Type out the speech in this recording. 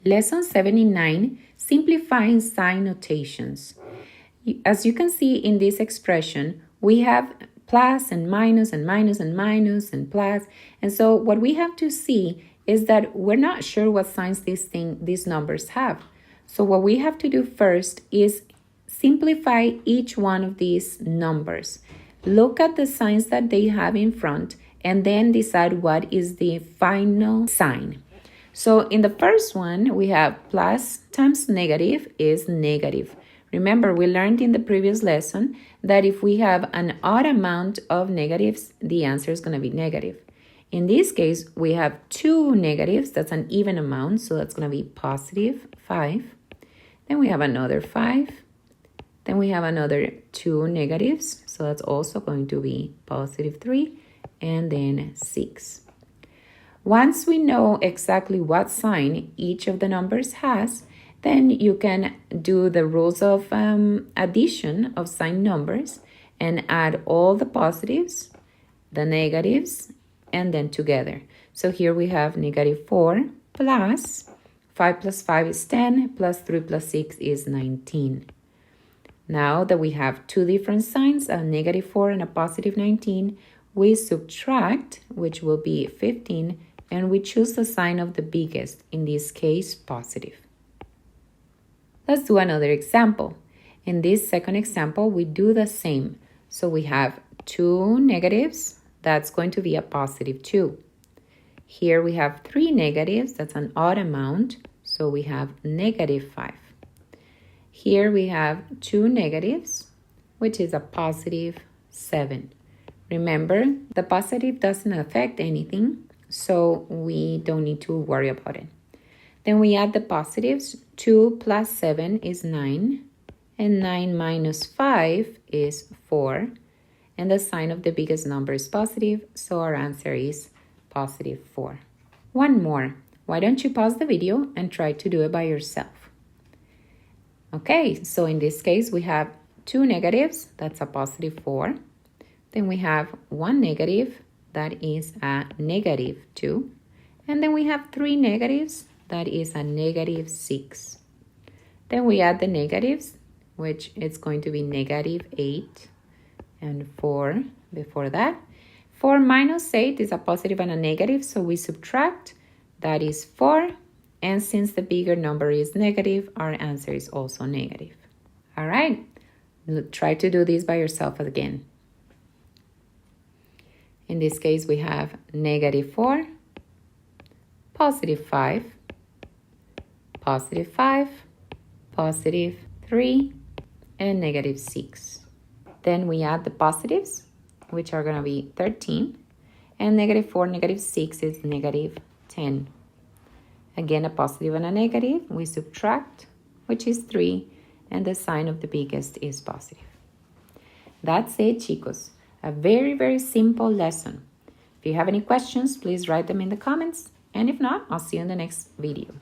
Lesson 79, simplifying sign notations. As you can see in this expression, we have plus and minus and minus and minus and plus. And so what we have to see is that we're not sure what signs these numbers have. So what we have to do first is simplify each one of these numbers. Look at the signs that they have in front and then decide what is the final sign. So in the first one, we have plus times negative is negative. Remember, we learned in the previous lesson that if we have an odd amount of negatives, the answer is going to be negative. In this case, we have two negatives. That's an even amount, so that's going to be positive 5. Then we have another 5. Then we have another 2 negatives, so that's also going to be positive 3, and then 6. Once we know exactly what sign each of the numbers has, then you can do the rules of addition of signed numbers and add all the positives, the negatives, and then together. So here we have negative 4 plus 5 plus 5 is 10, plus 3 plus 6 is 19. Now that we have two different signs, a negative 4 and a positive 19, we subtract, which will be 15, and we choose the sign of the biggest, in this case, positive. Let's do another example. In this second example, we do the same. So we have 2 negatives, that's going to be a positive 2. Here we have 3 negatives, that's an odd amount, so we have negative 5. Here we have 2 negatives, which is a positive 7. Remember, the positive doesn't affect anything, so we don't need to worry about it. Then we add the positives. 2 plus 7 is 9, and 9 minus 5 is 4, and the sign of the biggest number is positive, so our answer is positive 4. One more. Why don't you pause the video and try to do it by yourself? Okay, so in this case, we have 2 negatives, that's a positive 4. Then we have 1 negative, that is a negative 2. And then we have 3 negatives, that is a negative 6. Then we add the negatives, which is going to be negative 8 and 4 before that. 4 minus 8 is a positive and a negative, so we subtract, that is 4. And since the bigger number is negative, our answer is also negative. All right, try to do this by yourself again. In this case, we have negative 4, positive 5, positive 5, positive 3, and negative 6. Then we add the positives, which are going to be 13, and negative 4, negative 6 is negative 10. Again, a positive and a negative, we subtract, which is 3, and the sign of the biggest is positive. That's it, chicos. A very, very simple lesson. If you have any questions, please write them in the comments. And if not, I'll see you in the next video.